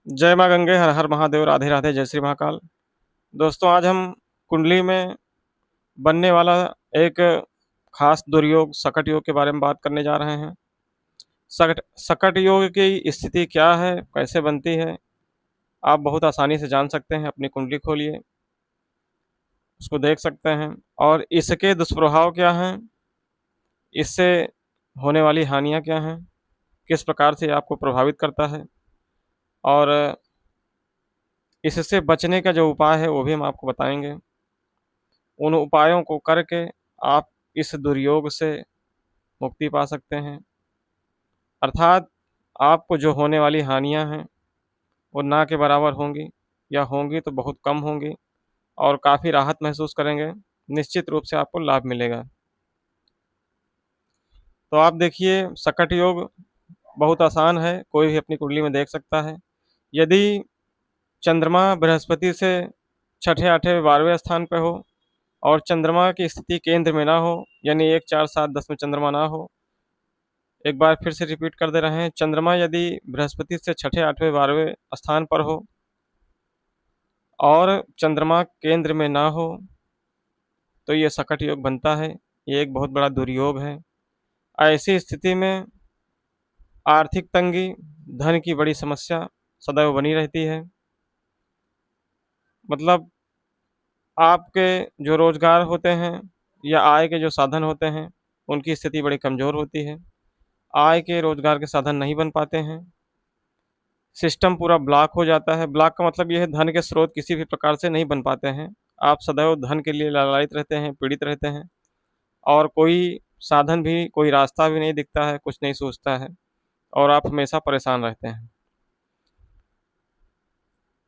जय माँ गंगे, हर हर महादेव, राधे राधे, जय श्री महाकाल। दोस्तों, आज हम कुंडली में बनने वाला एक खास दुर्योग सकट योग के बारे में बात करने जा रहे हैं। सकट सकट योग की स्थिति क्या है, कैसे बनती है, आप बहुत आसानी से जान सकते हैं। अपनी कुंडली खोलिए, उसको देख सकते हैं और इसके दुष्प्रभाव क्या हैं, इससे होने वाली हानियाँ क्या हैं, किस प्रकार से ये आपको प्रभावित करता है और इससे बचने का जो उपाय है वो भी हम आपको बताएँगे। उन उपायों को करके आप इस दुर्योग से मुक्ति पा सकते हैं। अर्थात आपको जो होने वाली हानियाँ हैं, वो ना के बराबर होंगी या होंगी तो बहुत कम होंगी और काफ़ी राहत महसूस करेंगे। निश्चित रूप से आपको लाभ मिलेगा। तो आप देखिए, सकट योग बहुत आसान है, कोई भी अपनी कुंडली में देख सकता है। यदि चंद्रमा बृहस्पति से छठे, 8वें, 12वें स्थान पे हो और चंद्रमा की स्थिति केंद्र में ना हो, यानी 1, 4, 7, 10 में चंद्रमा ना हो। एक बार फिर से रिपीट कर दे रहे हैं, चंद्रमा यदि बृहस्पति से छठे, 8वें, 12वें स्थान पर हो और चंद्रमा केंद्र में ना हो, तो ये सकट योग बनता है। ये एक बहुत बड़ा दुर्योग है। ऐसी स्थिति में आर्थिक तंगी, धन की बड़ी समस्या सदैव बनी रहती है। मतलब आपके जो रोज़गार होते हैं या आय के जो साधन होते हैं, उनकी स्थिति बड़ी कमज़ोर होती है। आय के, रोज़गार के साधन नहीं बन पाते हैं। सिस्टम पूरा ब्लॉक हो जाता है। ब्लॉक का मतलब ये है, धन के स्रोत किसी भी प्रकार से नहीं बन पाते हैं। आप सदैव धन के लिए लालायित रहते हैं, पीड़ित रहते हैं और कोई साधन भी, कोई रास्ता भी नहीं दिखता है, कुछ नहीं सूझता है और आप हमेशा परेशान रहते हैं।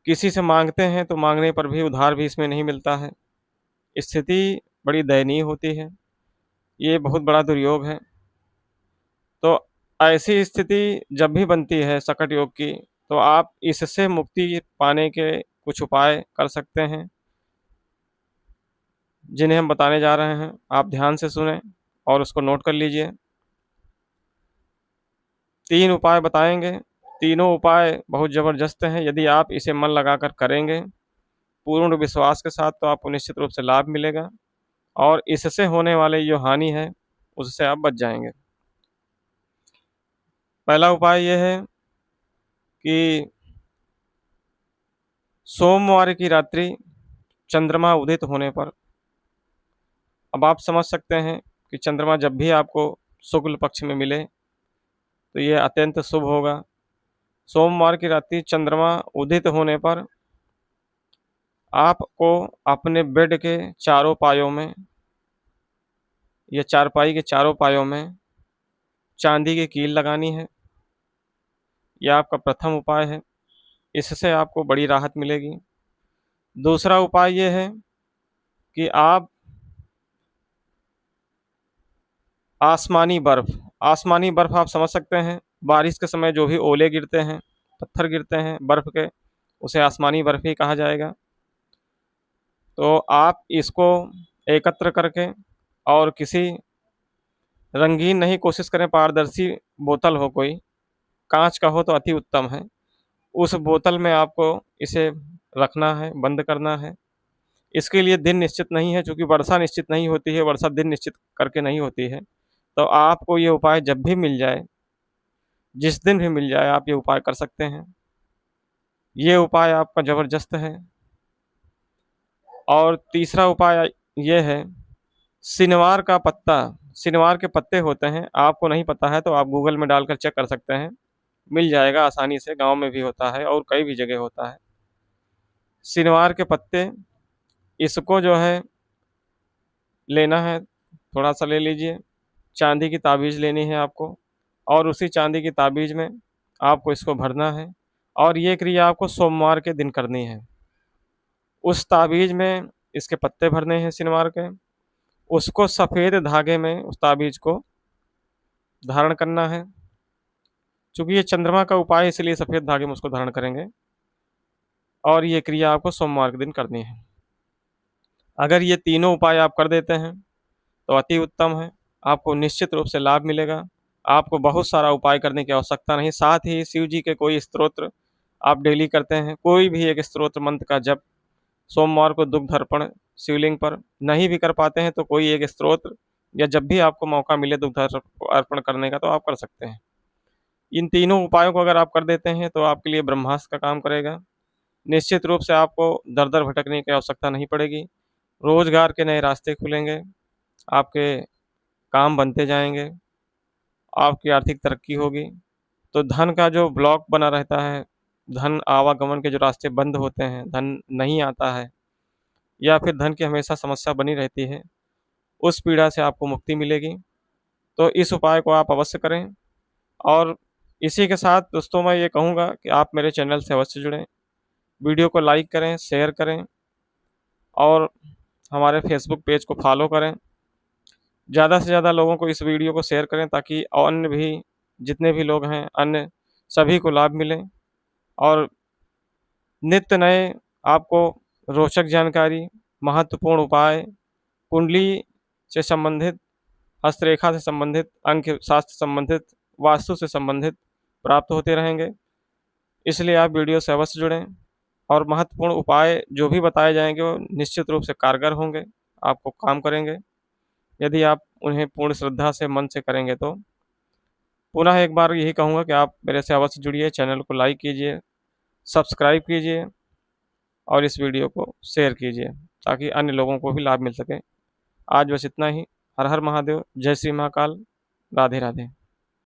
किसी से माँगते हैं तो माँगने पर भी उधार भी इसमें नहीं मिलता है। स्थिति बड़ी दयनीय होती है। ये बहुत बड़ा दुर्योग है। तो ऐसी स्थिति जब भी बनती है सकट योग की, तो आप इससे मुक्ति पाने के कुछ उपाय कर सकते हैं, जिन्हें हम बताने जा रहे हैं। आप ध्यान से सुनें और उसको नोट कर लीजिए। 3 उपाय बताएँगे। तीनों उपाय बहुत ज़बरदस्त हैं। यदि आप इसे मन लगाकर करेंगे, पूर्ण विश्वास के साथ, तो आपको निश्चित रूप से लाभ मिलेगा और इससे होने वाली जो हानि है, उससे आप बच जाएँगे। पहला उपाय ये है कि सोमवार की रात्रि चंद्रमा उदित होने पर, अब आप समझ सकते हैं कि चंद्रमा जब भी आपको शुक्ल पक्ष में मिले, तो ये अत्यंत शुभ होगा। सोमवार की रात्रि चंद्रमा उदित होने पर आपको अपने बेड के चारों पायों में या चारपाई के चारों पायों में चांदी की कील लगानी है। यह आपका प्रथम उपाय है। इससे आपको बड़ी राहत मिलेगी। दूसरा उपाय ये है कि आप आसमानी बर्फ़ आप समझ सकते हैं, बारिश के समय जो भी ओले गिरते हैं, पत्थर गिरते हैं बर्फ़ के, उसे आसमानी बर्फ़ ही कहा जाएगा। तो आप इसको एकत्र करके और किसी रंगीन नहीं, कोशिश करें पारदर्शी बोतल हो कोई, काँच का हो तो अति उत्तम है। उस बोतल में आपको इसे रखना है, बंद करना है। इसके लिए दिन निश्चित नहीं है, चूँकि वर्षा निश्चित नहीं होती है, वर्षा दिन निश्चित करके नहीं होती है। तो आपको ये उपाय जब भी मिल जाए, जिस दिन भी मिल जाए, आप ये उपाय कर सकते हैं। ये उपाय आपका ज़बरदस्त है। और तीसरा उपाय ये है, शनिवार का पत्ता, शनिवार के पत्ते होते हैं, आपको नहीं पता है तो आप गूगल में डालकर चेक कर सकते हैं, मिल जाएगा आसानी से। गाँव में भी होता है और कई भी जगह होता है। शनिवार के पत्ते, इसको जो है लेना है, थोड़ा-सा ले लीजिए। चाँदी की ताबीज़ लेनी है आपको और उसी चाँदी की ताबीज़ में आपको इसको भरना है और ये क्रिया आपको सोमवार के दिन करनी है। उस ताबीज़ में इसके पत्ते भरने हैं शनिवार के, उसको सफ़ेद धागे में उस ताबीज़ को धारण करना है। चूँकि ये चंद्रमा का उपाय है, इसलिए सफ़ेद धागे में उसको धारण करेंगे और ये क्रिया आपको सोमवार के दिन करनी है। अगर ये तीनों उपाय आप कर देते हैं, तो अति उत्तम है। आपको निश्चित रूप से लाभ मिलेगा। आपको बहुत सारा उपाय करने की आवश्यकता नहीं। साथ ही शिव जी के कोई स्तोत्र आप डेली करते हैं, कोई भी एक स्तोत्र मंत्र का जप, सोमवार को दुग्ध अर्पण शिवलिंग पर, नहीं भी कर पाते हैं तो कोई एक स्तोत्र, या जब भी आपको मौका मिले दुग्ध अर्पण करने का तो आप कर सकते हैं। इन तीनों उपायों को अगर आप कर देते हैं तो आपके लिए ब्रह्मास्त्र का काम करेगा। निश्चित रूप से आपको दर-दर भटकने की आवश्यकता नहीं पड़ेगी। रोज़गार के नए रास्ते खुलेंगे, आपके काम बनते जाएँगे, आपकी आर्थिक तरक्की होगी। तो धन का जो ब्लॉक बना रहता है, धन आवागमन के जो रास्ते बंद होते हैं, धन नहीं आता है या फिर धन की हमेशा समस्या बनी रहती है, उस पीड़ा से आपको मुक्ति मिलेगी। तो इस उपाय को आप अवश्य करें। और इसी के साथ दोस्तों मैं ये कहूँगा कि आप मेरे चैनल से अवश्य जुड़ें, वीडियो को लाइक करें, शेयर करें और हमारे फेसबुक पेज को फॉलो करें। ज़्यादा से ज़्यादा लोगों को इस वीडियो को शेयर करें ताकि अन्य भी जितने भी लोग हैं, अन्य सभी को लाभ मिले और नित्य नए आपको रोचक जानकारी, महत्वपूर्ण उपाय, कुंडली से संबंधित, हस्तरेखा से संबंधित, अंक शास्त्र से संबंधित, वास्तु से संबंधित प्राप्त होते रहेंगे। इसलिए आप वीडियो से अवश्य जुड़ें और महत्वपूर्ण उपाय जो भी बताए जाएँगे वो निश्चित रूप से कारगर होंगे, आपको काम करेंगे, यदि आप उन्हें पूर्ण श्रद्धा से मन से करेंगे तो। पुनः एक बार यही कहूँगा कि आप मेरे से अवश्य जुड़िए, चैनल को लाइक कीजिए, सब्सक्राइब कीजिए और इस वीडियो को शेयर कीजिए ताकि अन्य लोगों को भी लाभ मिल सके। आज बस इतना ही। हर हर महादेव, जय श्री महाकाल, राधे राधे।